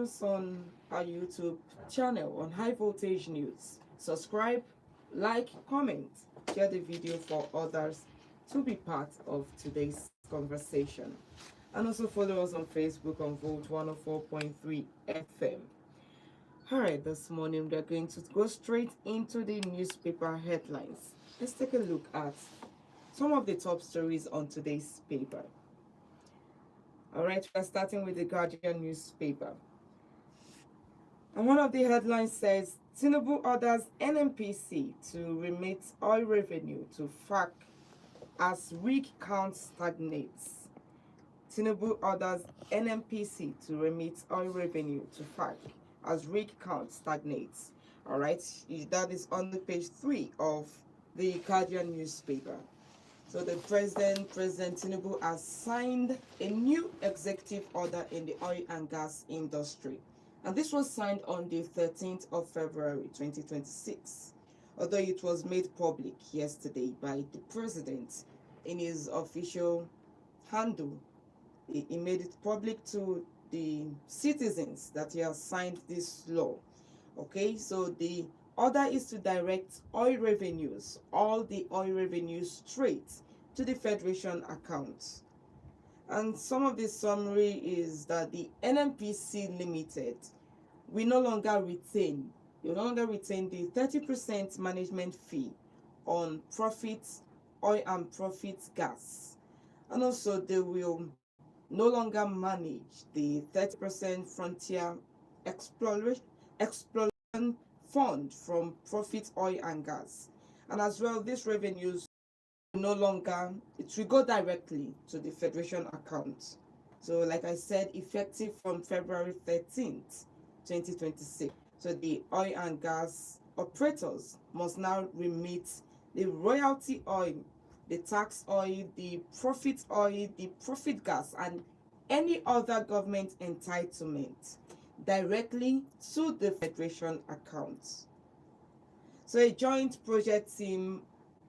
us on our YouTube channel on High Voltage News. Subscribe, like, comment, share the video for others to be part of today's conversation. And also follow us on Facebook on Volt 104.3 FM. All right, this morning we're going to go straight into the newspaper headlines. Let's take a look at some of the top stories on today's paper. All right, we're starting with the Guardian newspaper. And one of the headlines says, Tinubu orders NNPC to remit oil revenue to FAC as rig count stagnates. Tinubu orders NNPC to remit oil revenue to FAC as rig count stagnates. All right, that is on the page 3 of the Guardian newspaper. So the President Tinubu has signed a new executive order in the oil and gas industry. And this was signed on the 13th of February 2026, although it was made public yesterday by the President in his official handle. He made it public to the citizens that he has signed this law. Okay, so the order is to direct oil revenues, all the oil revenues straight to the Federation accounts. And some of the summary is that the NNPC Limited will no longer retain the 30% management fee on profits, oil and profits gas. And also they will no longer manage the 30% frontier exploration fund from profit oil and gas. And as well, these revenues no longer, it will go directly to the Federation account. So like I said, effective from February 13th, 2026. So the oil and gas operators must now remit the royalty oil, the tax oil, the profit gas, and any other government entitlement directly to the Federation account. So a joint project team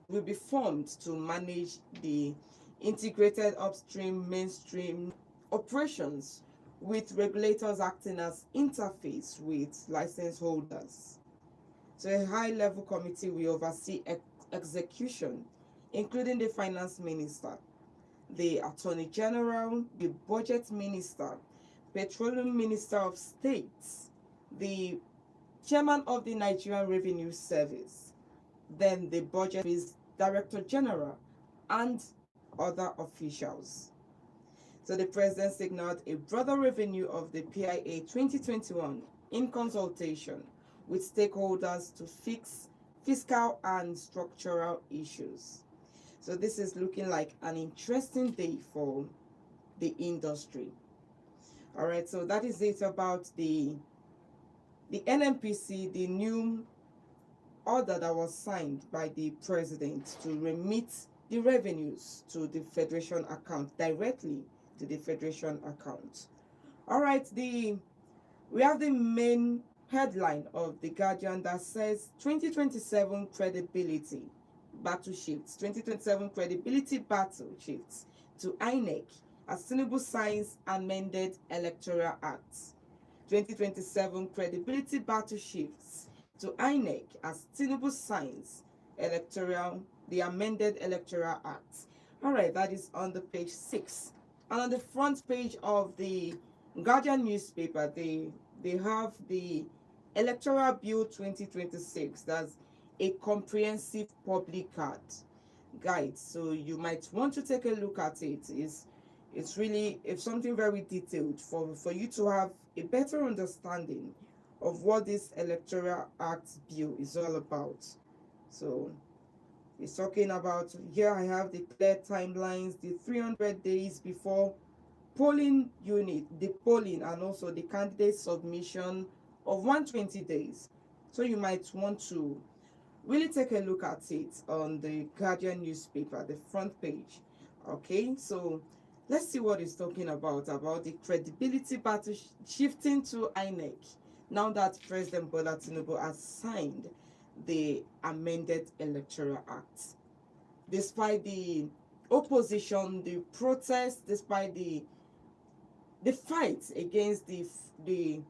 will be formed to manage the integrated upstream mainstream operations, with regulators acting as interface with license holders. So a high-level committee will oversee execution, including the finance minister, the attorney general, the budget minister, petroleum minister of states, the chairman of the Nigerian Revenue Service, then the budget director general, and other officials. So the president signaled a broader review of the PIA 2021 in consultation with stakeholders to fix fiscal and structural issues. So this is looking like an interesting day for the industry. All right, so that is it about the NNPC, the new order that was signed by the president to remit the revenues to the Federation account, directly to the Federation account. All right, we have the main headline of the Guardian that says 2027 credibility battle shifts. 2027 credibility battle shifts to INEC as Tinubu signs amended Electoral Act. 2027 credibility battle shifts to INEC as Tinubu signs the amended Electoral Act. All right, that is on the page 6. And on the front page of the Guardian newspaper, they have the Electoral Bill 2026. That's a comprehensive public guide. So you might want to take a look at it. It's really something very detailed for you to have a better understanding of what this Electoral Act bill is all about. So it's talking about, here I have the clear timelines, the 300 days before polling unit, the polling, and also the candidate submission of 120 days. So you might want to really take a look at it on the Guardian newspaper, the front page. Okay, so let's see what it's talking about the credibility battle shifting to INEC now that President Bola Tinubu has signed the amended Electoral Act. Despite the opposition, the protests, despite the fight against the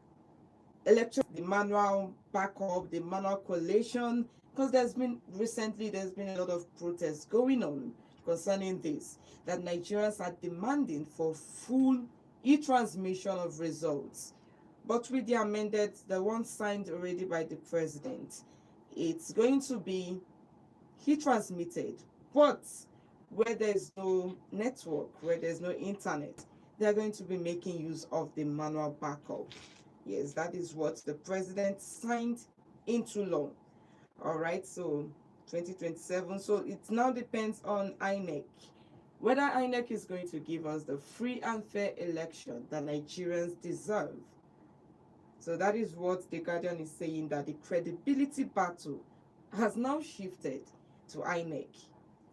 the manual backup, the manual collation, because there's been a lot of protests going on concerning this, that Nigerians are demanding for full e-transmission of results. But with the amended, the one signed already by the president, it's going to be e-transmitted, but where there's no network, where there's no internet, they're going to be making use of the manual backup. Yes, that is what the president signed into law. All right, so 2027. So it now depends on INEC, whether INEC is going to give us the free and fair election that Nigerians deserve. So that is what the Guardian is saying, that the credibility battle has now shifted to INEC.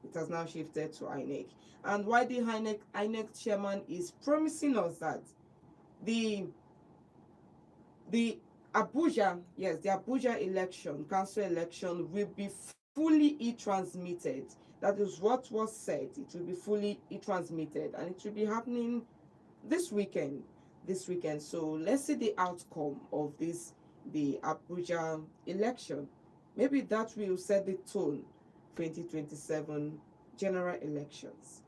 It has now shifted to INEC. And why the INEC chairman is promising us that the Abuja, yes, the Abuja election, council election, will be fully e-transmitted. That is what was said. It will be fully e-transmitted, and it will be happening this weekend. So let's see the outcome of the Abuja election. Maybe that will set the tone 2027 general elections.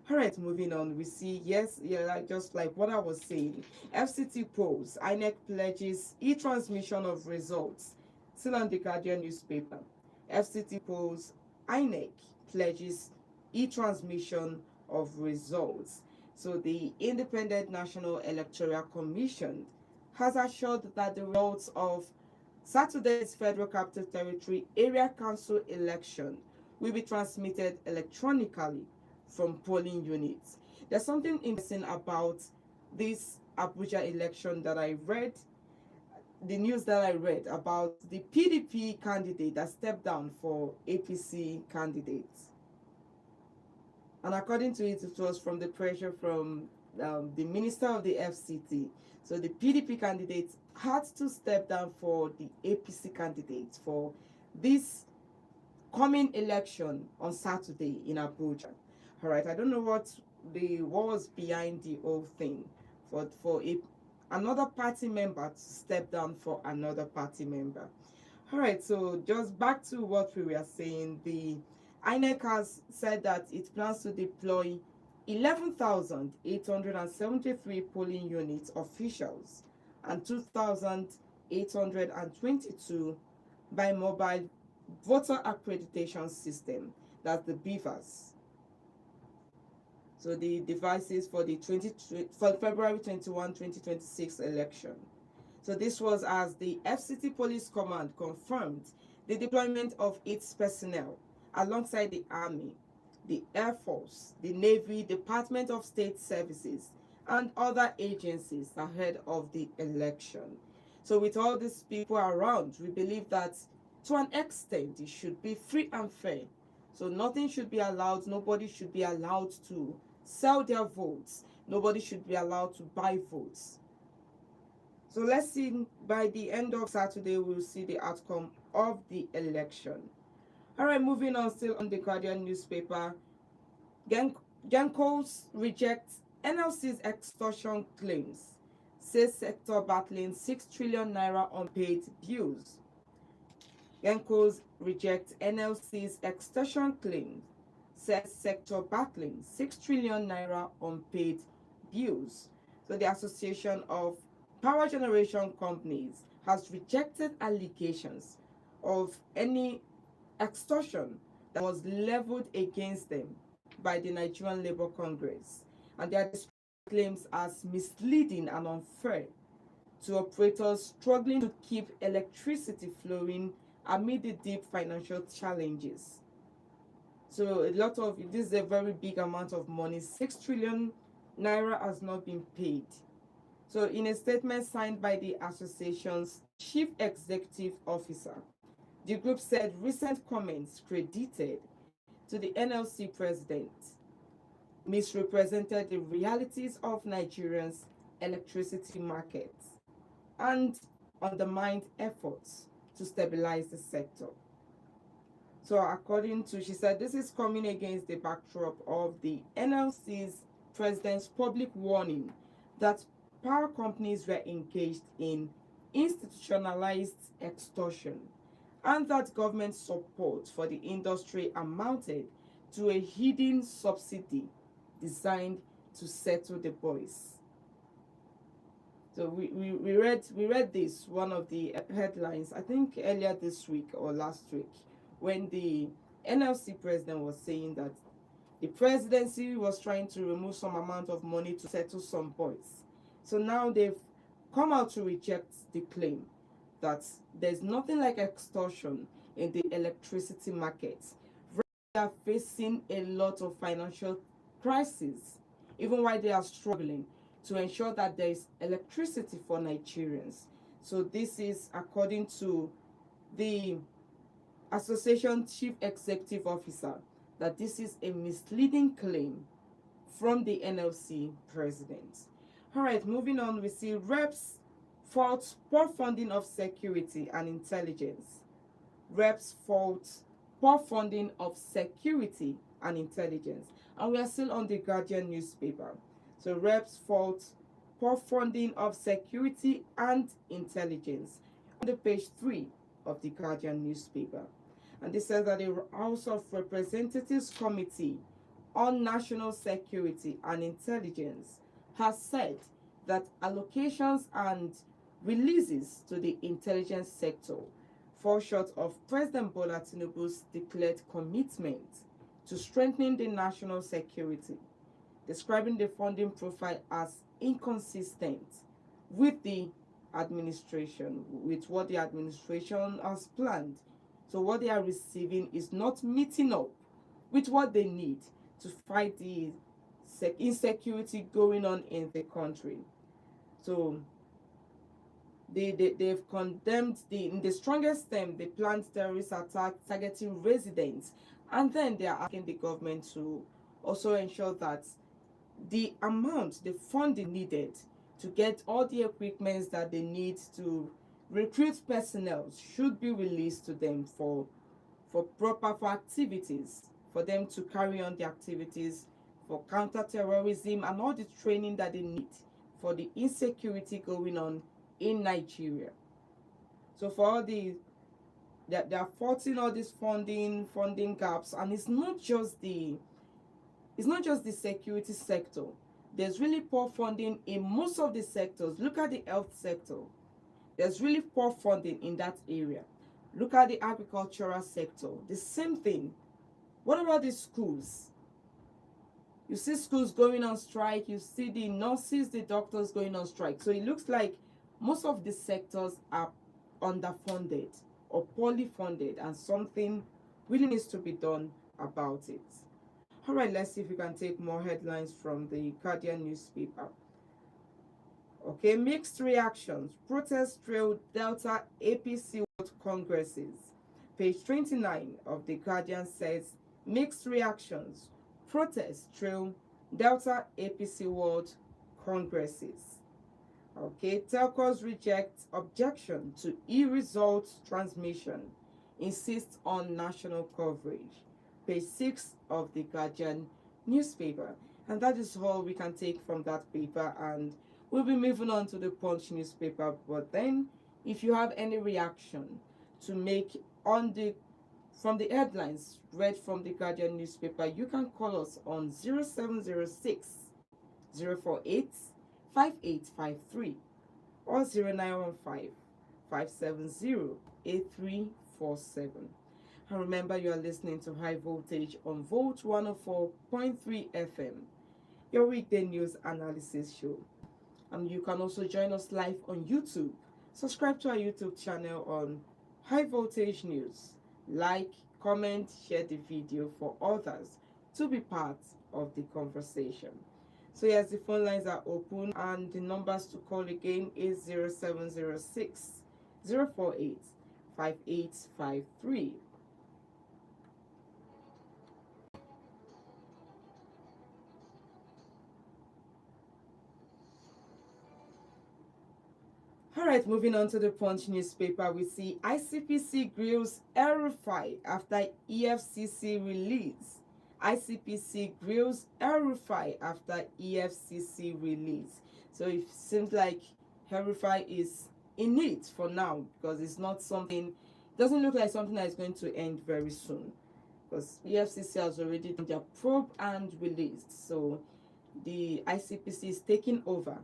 All right, moving on. We see, yes, yeah, just like what I was saying, FCT polls, INEC pledges e-transmission of results. Still on the Guardian newspaper. FCT polls, INEC pledges e-transmission of results. So the Independent National Electoral Commission has assured that the results of Saturday's Federal Capital Territory Area Council election will be transmitted electronically from polling units. There's something interesting about this Abuja election that I read, the news that I read about the PDP candidate that stepped down for APC candidates. And according to it, it was from the pressure from the minister of the FCT. So the PDP candidate had to step down for the APC candidate for this coming election on Saturday in Abuja. All right, I don't know what was behind the whole thing, for another party member to step down for another party member. All right, so just back to what we were saying, the INEC has said that it plans to deploy 11,873 polling units officials and 2,822 by mobile voter accreditation system, that's the BVAS. So the devices for the February 21, 2026 election. So this was as the FCT Police Command confirmed the deployment of its personnel alongside the Army, the Air Force, the Navy, Department of State Services, and other agencies ahead of the election. So with all these people around, we believe that to an extent it should be free and fair. So nothing should be allowed, nobody should be allowed to sell their votes, nobody should be allowed to buy votes. So let's see, by the end of Saturday, we'll see the outcome of the election. All right, moving on, still on the Guardian newspaper. Gencos rejects NLC's extortion claims, says sector battling 6 trillion naira unpaid bills. Gencos rejects NLC's extortion claims, says sector battling 6 trillion naira unpaid bills. So the Association of Power Generation Companies has rejected allegations of any extortion that was leveled against them by the Nigerian Labour Congress, and they are describing claims as misleading and unfair to operators struggling to keep electricity flowing amid the deep financial challenges. So this is a very big amount of money. 6 trillion naira has not been paid. So in a statement signed by the association's chief executive officer, the group said recent comments credited to the NLC president misrepresented the realities of Nigeria's electricity market and undermined efforts to stabilize the sector. So she said, this is coming against the backdrop of the NLC's president's public warning that power companies were engaged in institutionalized extortion, and that government support for the industry amounted to a hidden subsidy designed to settle the boys. So we read this, one of the headlines, I think earlier this week or last week, when the NLC president was saying that the presidency was trying to remove some amount of money to settle some boys. So now they've come out to reject the claim that there's nothing like extortion in the electricity market. They are facing a lot of financial crisis, even while they are struggling to ensure that there is electricity for Nigerians. So this is according to the association chief executive officer, that this is a misleading claim from the NLC president. All right, moving on, we see reps fault poor funding of security and intelligence. Reps fault poor funding of security and intelligence. And we are still on the Guardian newspaper. So reps fault poor funding of security and intelligence. On the page 3 of the Guardian newspaper. And this says that the House of Representatives Committee on National Security and Intelligence has said that allocations and releases to the intelligence sector fall short of President Bola Tinubu's declared commitment to strengthening the national security, describing the funding profile as inconsistent with the administration, with what the administration has planned. So what they are receiving is not meeting up with what they need to fight the insecurity going on in the country. So they've condemned in the strongest term the planned terrorist attack targeting residents, and then they are asking the government to also ensure that the amount, the funding needed to get all the equipment that they need to recruit personnel should be released to them for activities, for them to carry on the activities for counter-terrorism and all the training that they need for the insecurity going on in Nigeria. So for all they are fighting all these funding gaps, and it's not just the security sector. There's really poor funding in most of the sectors. Look at the health sector. There's really poor funding in that area. Look at the agricultural sector. The same thing. What about the schools? You see schools going on strike. You see the nurses, the doctors going on strike. So it looks like most of the sectors are underfunded or poorly funded, and something really needs to be done about it. All right, let's see if we can take more headlines from the Guardian newspaper. Okay, mixed reactions. Protests trail Delta APC World Congresses. Page 29 of the Guardian says, mixed reactions. Protests trail Delta APC World Congresses. Okay, telcos reject objection to e-result transmission. Insist on national coverage. Page 6 of the Guardian newspaper. And that is all we can take from that paper, and we'll be moving on to the Punch newspaper. But then, if you have any reaction to make on from the headlines read from the Guardian newspaper, you can call us on 0706 048 5853 or 0915 570 8347. And remember, you are listening to High Voltage on Volt 104.3 FM, your weekday news analysis show. And you can also join us live on YouTube. Subscribe to our YouTube channel on High Voltage News. Like, comment, share the video for others to be part of the conversation. So yes, the phone lines are open, and the numbers to call again is 0706 048 5853. All right, moving on to the Punch newspaper, we see ICPC grills El-Rufai after EFCC release. ICPC grills El-Rufai after EFCC release. So it seems like El-Rufai is in it for now, because it's not something, doesn't look like something that is going to end very soon, because EFCC has already done their probe and released. So the ICPC is taking over.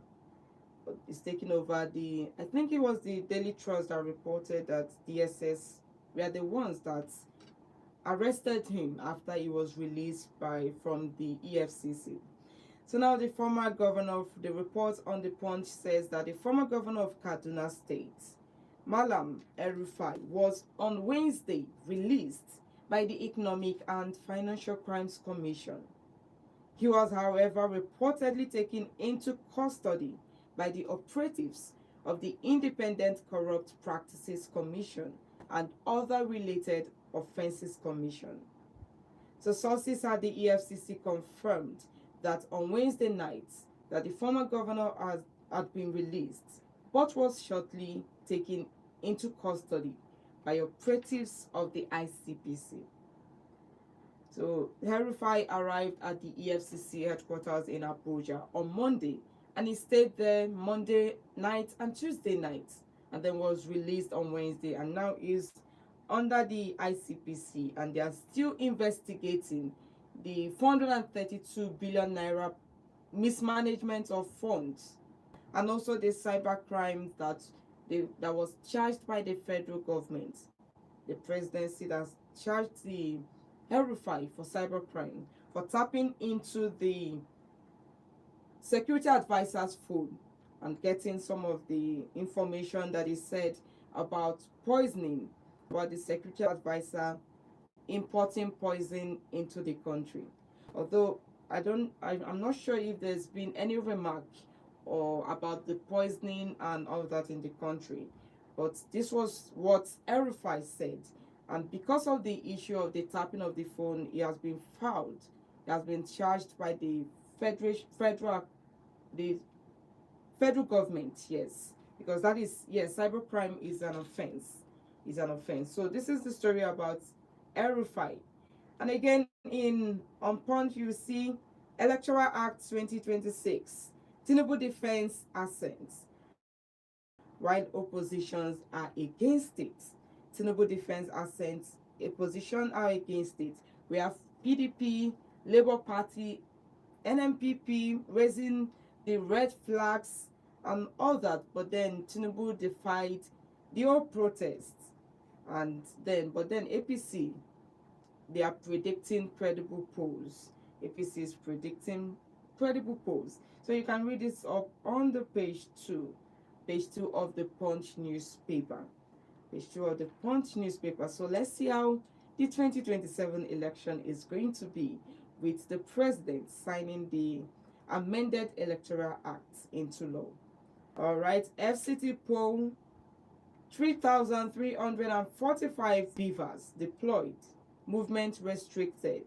It's taking over the, I think it was the Daily Trust that reported that DSS were the ones that arrested him after he was released from the EFCC. So now the former governor, the report on the Punch says that the former governor of Kaduna State, Malam El-Rufai, was on Wednesday released by the Economic and Financial Crimes Commission. He was, however, reportedly taken into custody by the operatives of the Independent Corrupt Practices Commission and other related offenses commission. So sources at the EFCC confirmed that on Wednesday night that the former governor had been released, but was shortly taken into custody by operatives of the ICPC. So El-Rufai arrived at the EFCC headquarters in Abuja on Monday, and he stayed there Monday night and Tuesday night, and then was released on Wednesday, and now is under the ICPC, and they are still investigating the 432 billion naira mismanagement of funds, and also the cybercrime that was charged by the federal government. The presidency has charged the El-Rufai for cybercrime for tapping into the security advisor's phone and getting some of the information that is said about poisoning, about the security advisor importing poison into the country. Although I'm not sure if there's been any remark or about the poisoning and all that in the country, but this was what El-Rufai said. And because of the issue of the tapping of the phone, he has been fouled. He has been charged by the federal government, yes, because that is, yes, cybercrime is an offense. So this is the story about El-Rufai. And again, on Punch, you see Electoral Act 2026, Tinubu defends assents, while oppositions are against it. Tinubu defends assents, opposition are against it. We have PDP, Labour Party, NMPP raising the red flags and all that, but then Tinubu defied the whole protest. And then APC, they are predicting credible polls. APC is predicting credible polls. So you can read this up on the page 2 of the Punch newspaper. Page 2 of the Punch newspaper. So let's see how the 2027 election is going to be, with the president signing the amended Electoral Act into law. All right, FCT poll, 3,345 beavers deployed, movement restricted.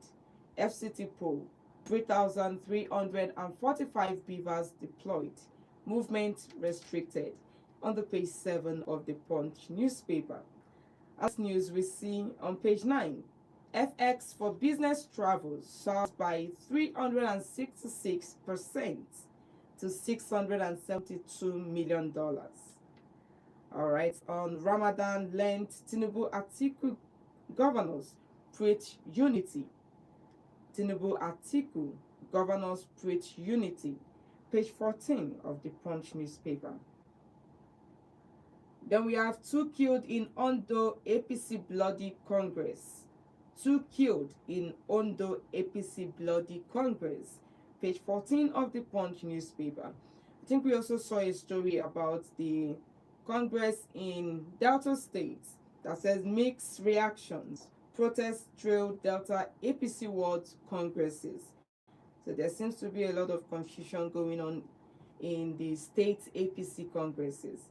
FCT poll, 3,345 beavers deployed, movement restricted. On the page 7 of the Punch newspaper. As news we see on page 9, FX for business travels soars by 366% to $672 million. All right, on Ramadan Lent, Tinubu Atiku governors preach unity. Tinubu Atiku governors preach unity. Page 14 of the Punch newspaper. Then we have 2 killed in Ondo APC bloody Congress. 2 killed in Ondo APC bloody Congress. Page 14 of the Punch newspaper. I think we also saw a story about the Congress in Delta State that says mixed reactions. Protests trail Delta APC wards congresses. So there seems to be a lot of confusion going on in the state APC congresses.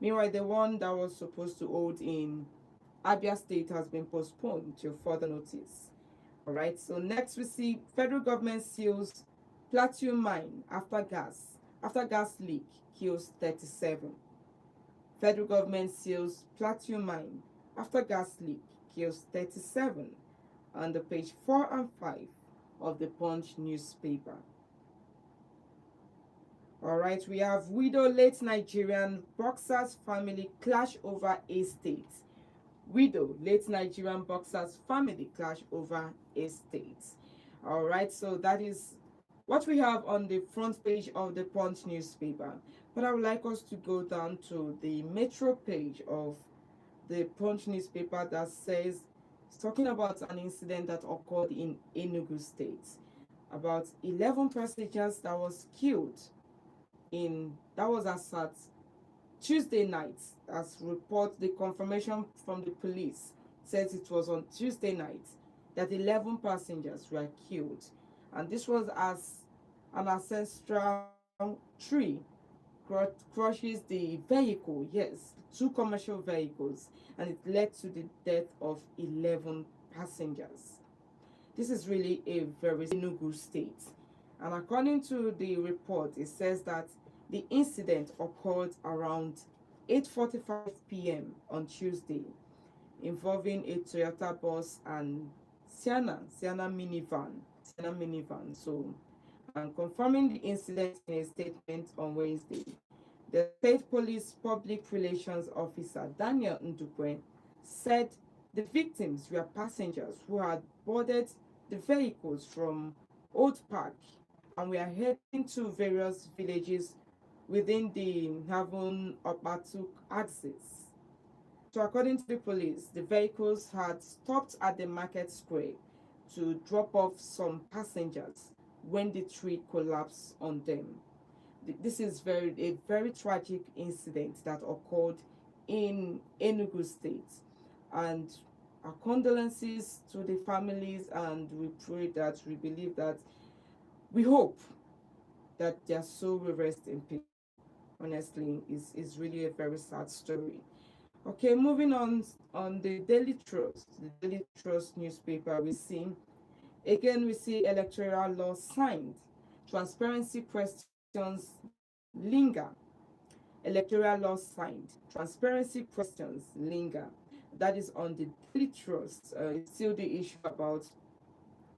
Meanwhile, the one that was supposed to hold in Abia State has been postponed till further notice. All right, so next we see federal government seals Plateau mine after gas leak kills 37. Federal government seals Plateau mine after gas leak kills 37 on the page 4 and 5 of the Punch newspaper. All right, we have widow late Nigerian boxers family clash over estate. Widow late Nigerian boxers family clash over estate. All right, so that is what we have on the front page of the Punch newspaper. But I would like us to go down to the Metro page of the Punch newspaper that says it's talking about an incident that occurred in Enugu State. About 11 passengers that was killed in that was as at Tuesday night, as report the confirmation from the police says it was on Tuesday night that 11 passengers were killed, and this was as an ancestral tree crushes the vehicle, yes, two commercial vehicles, and it led to the death of 11 passengers. This is really a very Enugu state. And according to the report, it says that the incident occurred around 8:45 p.m. on Tuesday, involving a Toyota bus and Sienna minivan. So, and confirming the incident in a statement on Wednesday, the State Police Public Relations Officer Daniel Ndukwe said the victims were passengers who had boarded the vehicles from Old Park and were heading to various villages within the Havon Opatuk axis. So according to the police, the vehicles had stopped at the market square to drop off some passengers when the tree collapsed on them. This is a very tragic incident that occurred in Enugu State, and our condolences to the families, and we believe that, we hope that their soul will rest in peace. Honestly, is really a very sad story. Okay, moving on the Daily Trust newspaper, we see electoral law signed, transparency questions linger. Electoral law signed, transparency questions linger. That is on the Daily Trust. It's still the issue about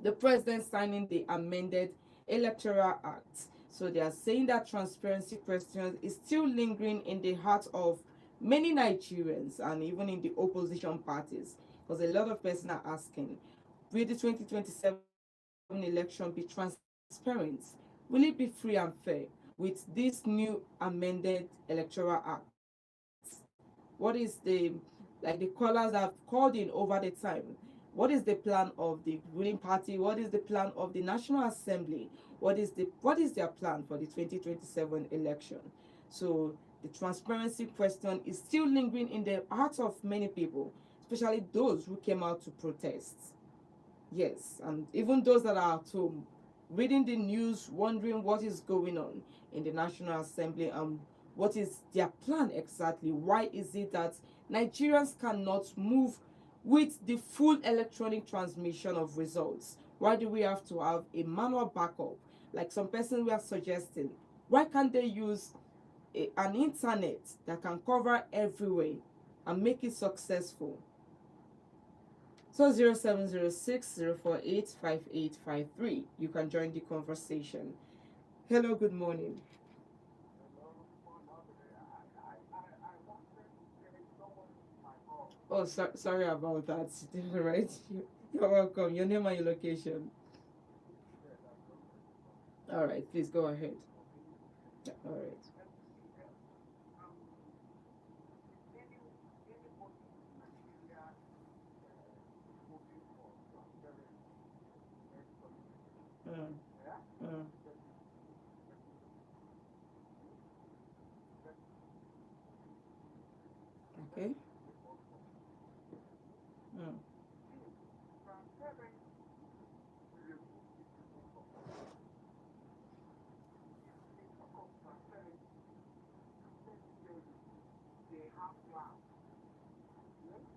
the president signing the amended Electoral Act. So they are saying that transparency questions is still lingering in the heart of many Nigerians and even in the opposition parties, because a lot of persons are asking, will the 2027 election be transparent? Will it be free and fair with this new amended Electoral Act? What is the callers have called in over the time? What is the plan of the ruling party? What is the plan of the National Assembly? What is their plan for the 2027 election? So the transparency question is still lingering in the hearts of many people, especially those who came out to protest. Yes, and even those that are at home, reading the news, wondering what is going on in the National Assembly and what is their plan exactly. Why is it that Nigerians cannot move with the full electronic transmission of results? Why do we have to have a manual backup? Like some persons were suggesting, why can't they use an internet that can cover everywhere and make it successful? So 0706 048 5853. You can join the conversation. Hello, good morning. Oh, sorry about that. All right. You're welcome. Your name and your location. All right, please go ahead. Yeah, all right. Mm, mm, okay. Mm,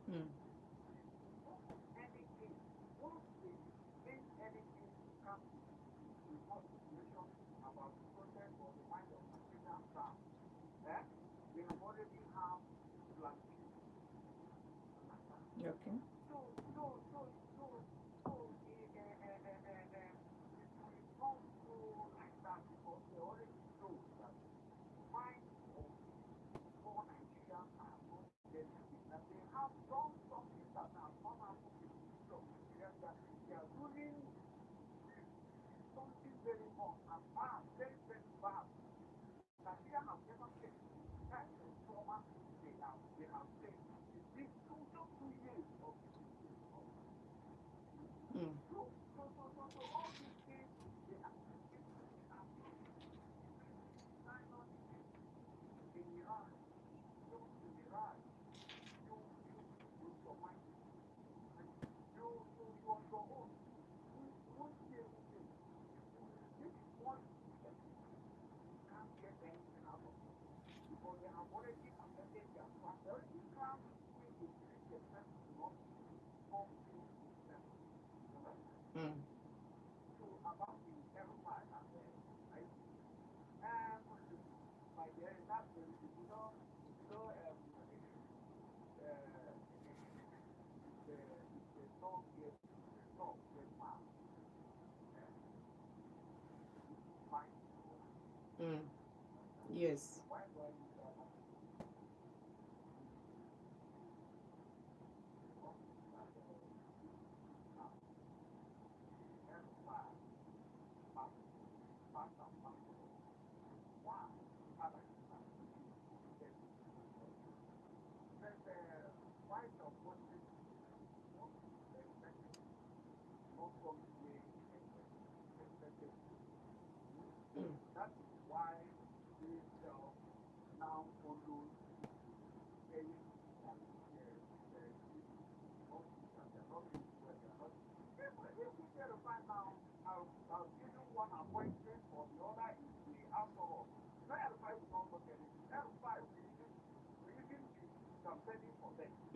mm, okay. Mm. Mm. Mm. Yes.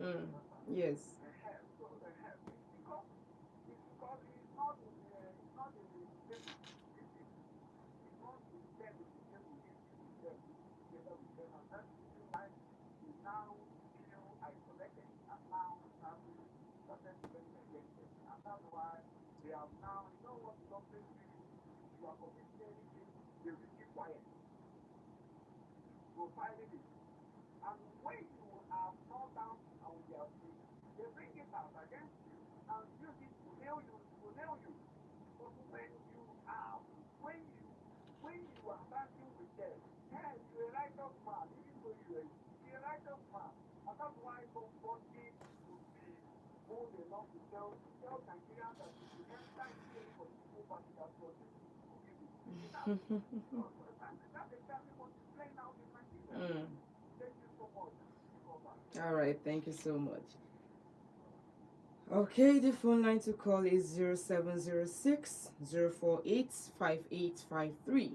Mm. Mm. Yes. Mm. All right, thank you so much. Okay, the phone line to call is 0706 048 5853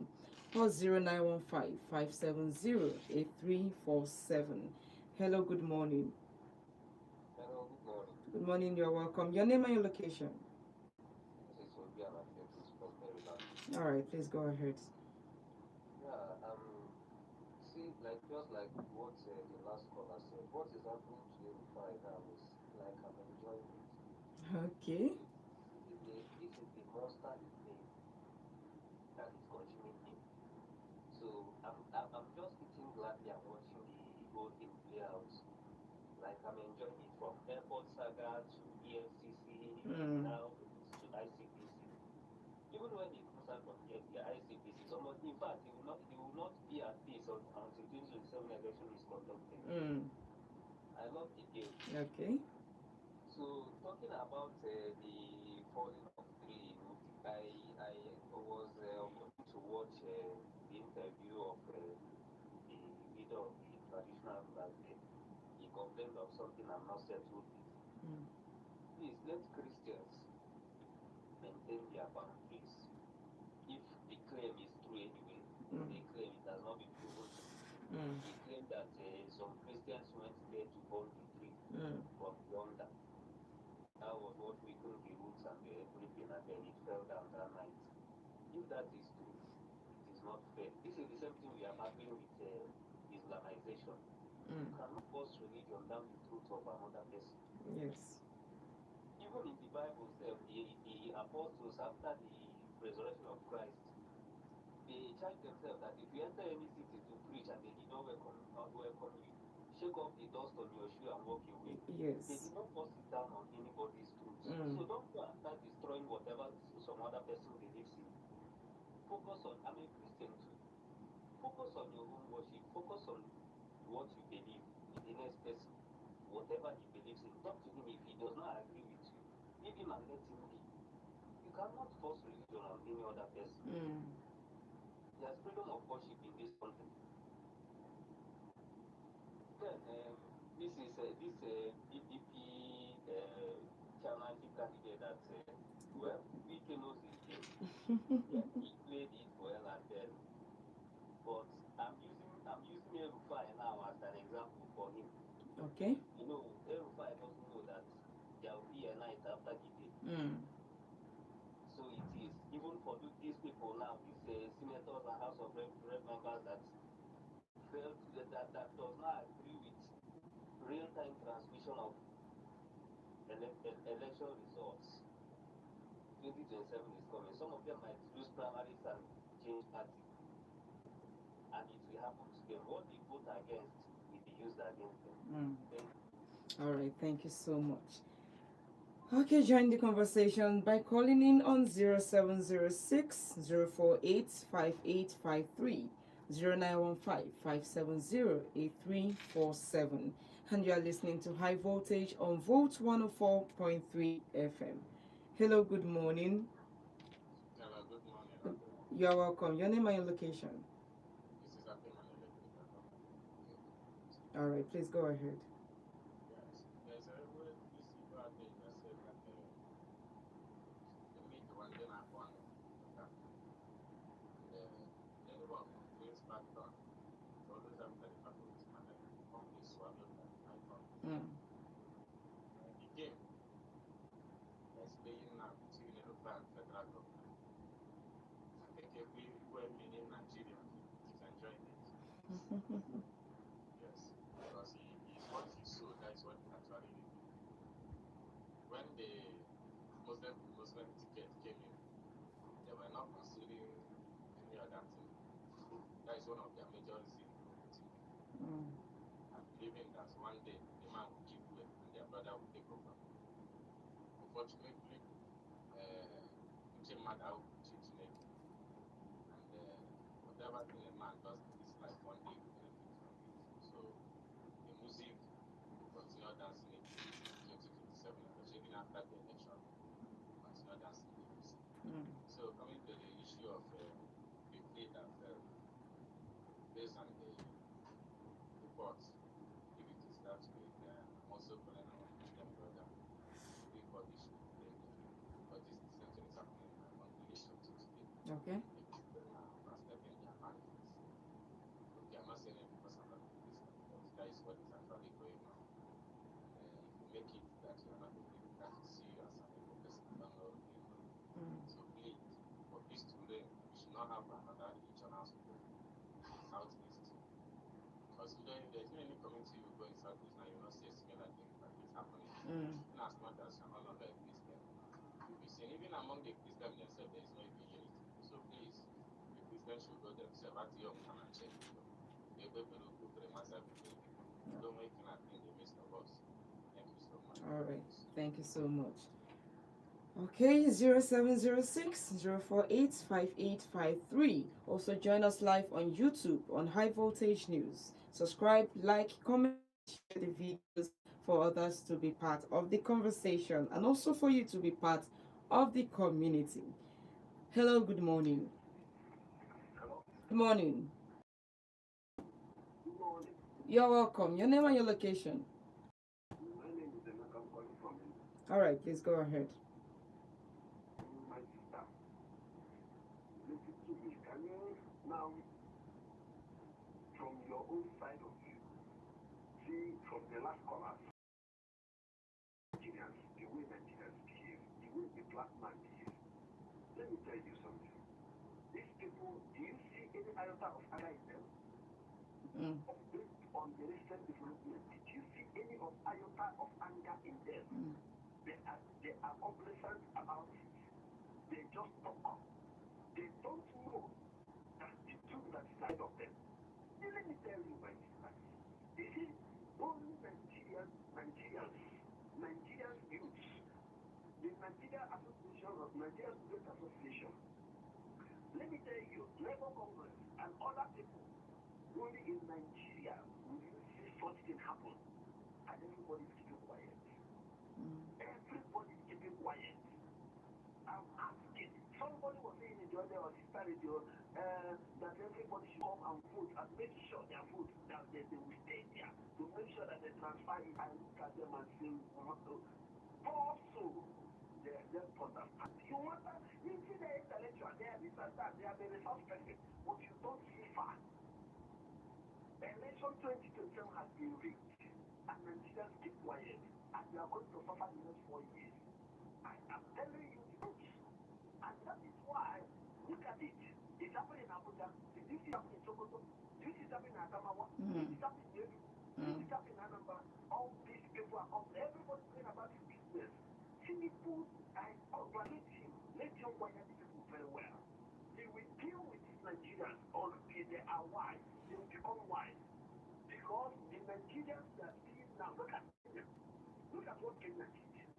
or 0915 570 8347. Hello, good morning. Hello, good morning. Good morning, you're welcome. Your name and your location. This is Obiana Felix from Maryland. All right, please go ahead. Yeah, see, like just like what the last caller said, what is happening to Unify now is like I'm enjoying it. Okay. This is the monster thing that is consuming him. So I'm just sitting gladly and watching the whole thing play out. Like I'm enjoying it from airport saga to EFCC Mm. now to ICPC. Even when he comes out from the ICPC, someone, in fact, he will not be at peace until 2027 election is conducted. Mm. I love the game. Okay. So talking about the falling of tree, I was opportunity to watch the interview of the leader of the traditional rulers there. He complained of something I'm not settled with. Mm. Please let Christians maintain their boundaries. If the claim is true anyway, Mm. they claim it has not been proven true. Mm. They claim that some Christians went there to burn the tree Mm. from yonder. That was what weakened the roots and everything, and then it fell down that night. If that is true, it is not fair. This is the same thing we are battling with Islamization. You Mm. cannot force religion down the throat of another person. Yes. Even in the Bible, the apostles, after the resurrection of Christ, they charge themselves that if you enter any city to preach and they did not welcome you, shake off the dust on your shoe and walk away. They Yes. did not force it down on anybody's throat. Mm. So don't go and start destroying whatever some other person believes in. Focus on, I'm a Christian too. Focus on your own worship. Focus on what you believe with the next person. Whatever he believes in. Talk to him if he does not agree with you. Leave him and let him be. You cannot force religion on any other person. Mm. There's freedom of worship in this country. Then this PDP chairmanship candidate that well, we knows his game. Yeah, he played it well, and then but I'm using Erufai now as an example for him. Okay. You know, Erufai doesn't know that there will be a night after the day. Mm. So it is even for these people now, these senators and House of Rep members that felt that does not agree with real-time transmission of election results. 2027 is coming. Some of them might lose primaries and change party, and it will happen to them. What they vote against will be used against them. Mm. Thank All right. Thank you so much. Okay, join the conversation by calling in on 0706 048 5853, 0915 570 8347. And you are listening to High Voltage on Volt 104.3 FM. Hello, good morning. Hello, good morning. You are welcome. Your name and your location. This is Abiman Electrical. All right, please go ahead. Yes, there's a way this people out there that said that the meat one day not one the anyone who brings back down always after the people with money companies swallow that icon. Mm. The game is playing now between the local and federal government. I think everywhere in Nigeria is enjoying it. Yes, because he's what he sow, that is what he actually did. When the Muslim ticket came in, they were not considering any other thing. That is one of their major reasons for voting. Mm. And believing that one day the man will give way and their brother will take over. Unfortunately, Mada will change name. And whatever thing a man does in this life, one day will benefit from it. So the music will continue dancing it in 2027, especially after the election, continue dancing the music. Mm. So coming to the issue of the plea that fell, based on the reports, if it is that way, I'm also calling our Muslim brother to be for this today. But this same thing is happening in my own village up to today. Okay. The people are overstepping their boundaries. Okay, I'm not saying it because I'm not a Christian, but that is what is actually going on. And if you make it that you are not a Christian, that is see you as an evil person. I don't know, you know. Mm. So please, for peace to reign, we should not have another religion as we go in the southeast. Because there's no any community you go in southeast now, you will not see a similar thing that is happening. Mm. In as much as you're no longer a Christian, you'll be seeing even among the Christians themselves, there is no even unity. So please, the Christians should go themselves at your own and check. Don't make nothing in the midst of us. Thank you so much. All right. Thank you so much. Okay, 0706 048 5853. Also join us live on YouTube on High Voltage News. Subscribe, like, comment, share the videos for others to be part of the conversation and also for you to be part of the community. Hello, good morning. Good morning. Good morning. You're welcome. Your name and your location. My name is Emeka. I'm calling from India. All right, please go ahead. My sister, listen to me. Can you now, from your own side of view, see from the last callers, Nigerians, the way Nigerians behave, the way the black man behaves? Let me tell you something. These people, do you see any iota of anger in them? Mm. Based on the recent development, did you see any of iota of anger in them? Mm. They are complacent about it. They just talk. They don't know that the truth that is ahead of them. Let me tell you, my sister. You see, only Nigerians Political Association of Nigeria Student Association. Let me tell you, Labour Congress and other people, only in Nigeria will you see such thing happen, and everybody's keeping quiet. Everybody's keeping quiet. I'm asking. Somebody was saying in the other or sister radio that everybody should come and vote and make sure their vote that they will stay there to make sure that they transfer it. I look at them and say, also, they're just understand. You want that? You see the intellectual, they are this and that, they are the resource person, but you don't see far. The election 2027 has been rigged, and Nigerians keep quiet, and they are going to suffer the next 4 years. I am telling you the truth. And that is why, look at it. It's happening in Abuja. This is happening in Sokoto. This is happening in Adamawa. This is happening in Edo. This is happening in Anambra. All these people are coming. Everybody's saying about his business. See people, I congratulate him. Let him wire these people very well. They will deal with these Nigerians until they are wise. They will become wise. Because the Nigerians that are seeing now, look at Kenya. Look at what Kenya did.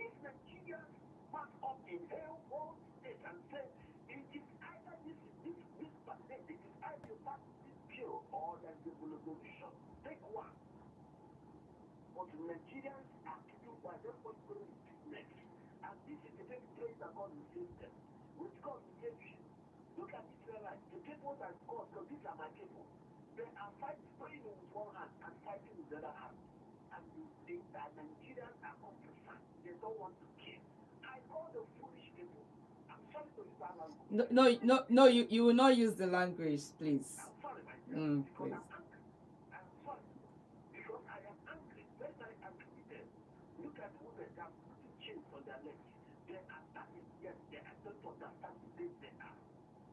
If Nigerians mark up in their own state and say, it is either this percent, it is either pass this bill or there's a revolution. Take one. But Nigerians are keeping quiet. Everybody's going to business. And this is the same place that God will save them. Which God will give you? Look at Israelites, the people that God, because these are my people. They are fighting, praying with one hand and fighting with the other hand. And the Nigerians are concerned. They don't want to kill. I call the foolish people. I'm sorry to use that language. No, you will not use the language, please. I'm sorry, my friend. Because Please. I'm angry. I'm sorry. Because I am angry. Very, very angry with them. Look at the women that are putting chains on their legs. They are standing. Yes, they are don't understand the days they are.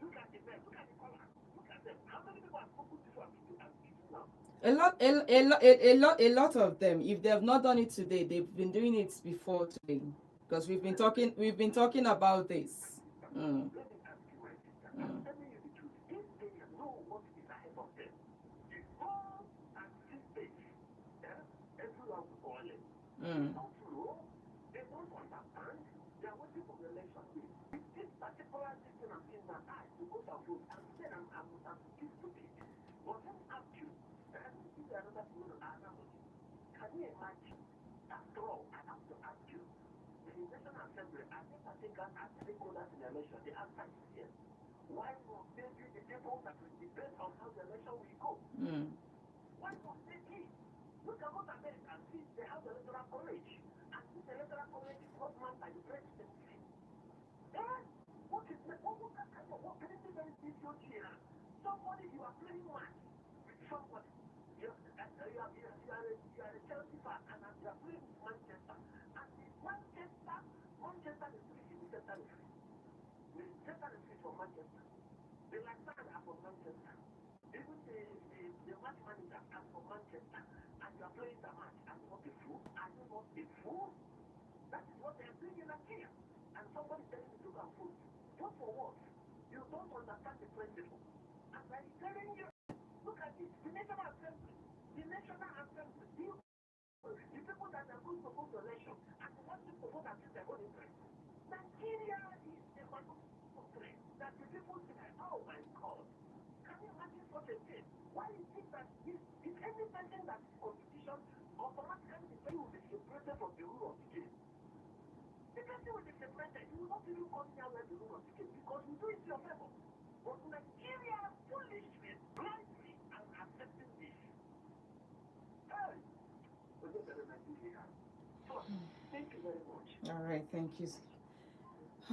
Look at the men. Look at the color. Look at them. How many people have spoken to us now? A lot of them. If they have not done it today, they've been doing it before today. Because we've been talking about this. Let me ask you, my sister. I'm telling you the truth. If they know what is ahead of them, the whole and this space, everyone will call it. They don't know. They don't understand. They are waiting for the election day. With this particular system I'm in my eyes to go and vote, I'm saying I'm stupid. But let me ask you, this is another thing, analogy. Can you imagine? After all, I have to ask you. The National Assembly, I think partakers are stakeholders in the election. The answer is yes. Why must they be the people that will depend on how the election will go? Why must they be? Look at what America sees. They have the electoral college. And this electoral college is not manned by the presidency. What is the what president is your chair? Somebody you are playing match with somebody. You are a Chelsea fan and you are playing with Manchester. And the Manchester is free. The center is free. The center is free for Manchester. The last time are from Manchester. Even the match manager are from Manchester. And you are playing the match. Are you not a fool? Are you not a fool? That is what they are doing in Nigeria. And somebody telling me to go and vote. Vote for what? You don't understand the principle. And I'm telling you, look at this. The National Assembly. The National Assembly. The people that are going to vote the election and they want to vote against their own interest. Nigeria is the country that the people say, oh my God, can you imagine such a thing? Why is it that if any person that is constitution automatically the person will be separated from the rule of the game? The person will be separated. You will not even come near where the rule of the game because you do it to your favor. But Nigeria foolishly, blindly, and accepting this. Hey! Thank you very much. All right, thank you.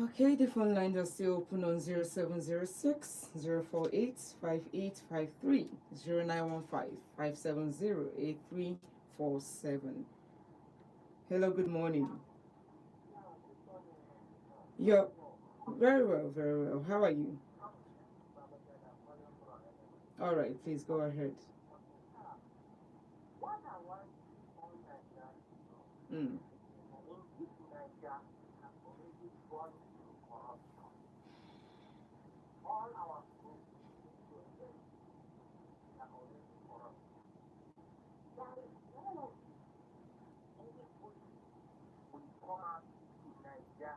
Okay, the phone lines are still open on 0706 048 5853 0915 570 8347. Hello, good morning. You're very well, very well. How are you? All right, please go ahead. All our schools are already corrupt. There is no anybody will come out to Nigeria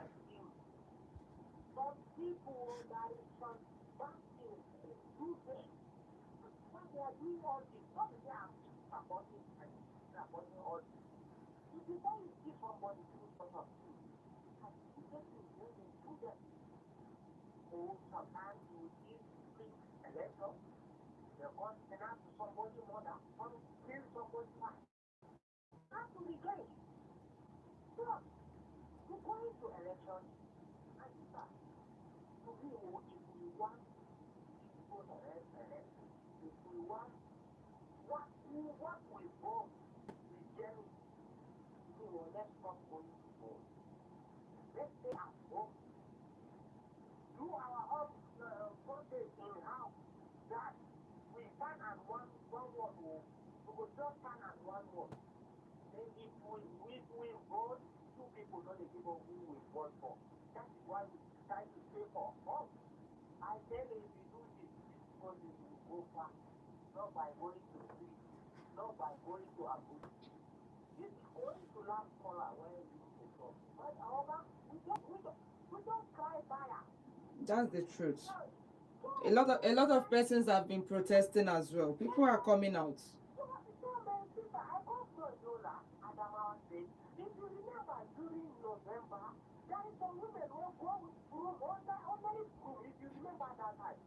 I think some people that is some bad things do this. When they are doing all this, what is they are supporting and supporting all this? If you don't see somebody do sort of thing, and you get to do them, do them. Or sometimes you will see free electron, they're going to send out to somebody more than one, kill somebody back. Have to be great. So, you go into election and start to be if we want people elect, if we want what we vote, we get it. Let's stop going to vote. Let's stay at home. Do our own protest in house that we stand at one word. We will just stand at one word. Then if we vote, two people don't give up who we vote for. That is why we decide to stay for us. I tell you, if you do this policy will go far. Not by going to street, not by going to Abuja. This is going to last caller where you can talk. But however, we don't cry fire. That's the truth. A lot of persons have been protesting as well. People are coming out. If you remember during November, there is some women who go with broom under the broom. If you remember that time.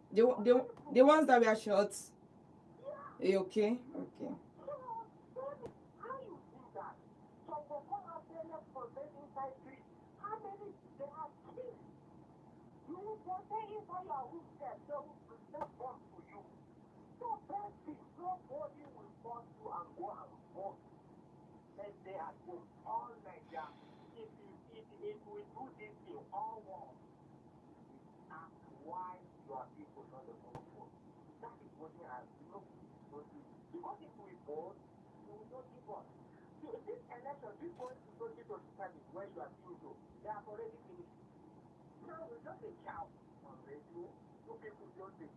The ones that were shot. Yeah. Are you okay? Okay. So, tell me, how you think that? So, for one of them protest inside street, how many they have killed? You will protest inside your room, they don't want to you. So, best thing, nobody will force you and go and vote. Let's stay at home all Nigeria. If we do this thing all world, ask why your people not the vote. That is what they are looking to do. Because if we vote, we will not give us. So this election, this going to 2027 where you are due to, they have already finished. Now we just a shout on radio. Two people just a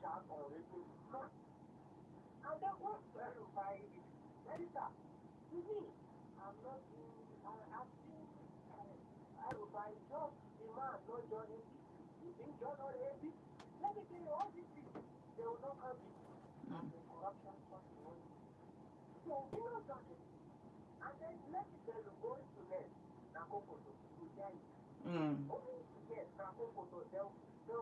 shout on radio. No. And then what verify it? Very sad. To me, I'm not asking everybody just the man, not John Eddie. You think John or Eddie? Let me tell you all these things. They will not come in. And the corruption something on you. So we don't John Eddie. And then let me tell you, going to next, Nakopoto, to tell you. Going to next, Nakopoto, they'll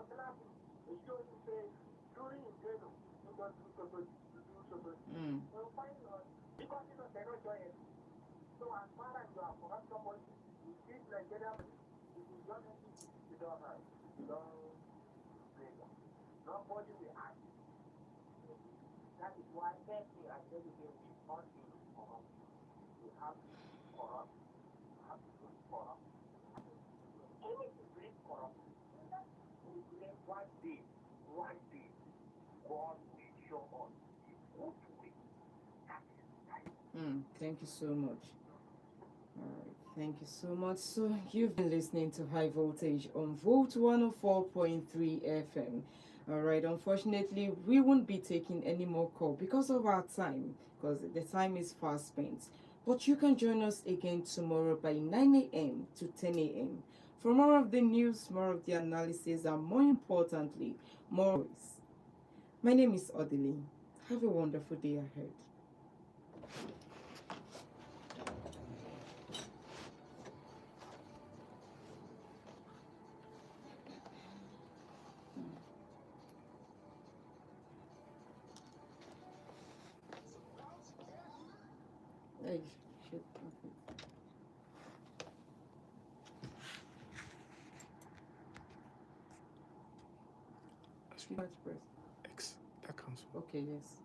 slap you. They show you say, during the journal, you don't do so. They'll find you because they're not John Eddie. So as far as you are corrupt somebody, you treat Nigeria, if you don't have it, you don't have it. You don't play them. Nobody will ask you. That is why everything I tell you here, we all in corrupt. You have to corrupt. You have to do corrupt. Anything to is corrupt. We believe one day, God will show us the good way. That is right. Thank you so much. All right, thank you so much. So you've been listening to High Voltage on Volt 104.3 FM. All right, unfortunately, we won't be taking any more call because of our time, because the time is fast spent. But you can join us again tomorrow by 9 a.m. to 10 a.m. for more of the news, more of the analysis, and more importantly, more voice. My name is Odile. Have a wonderful day ahead. I should. Press. X, that comes. Okay, yes.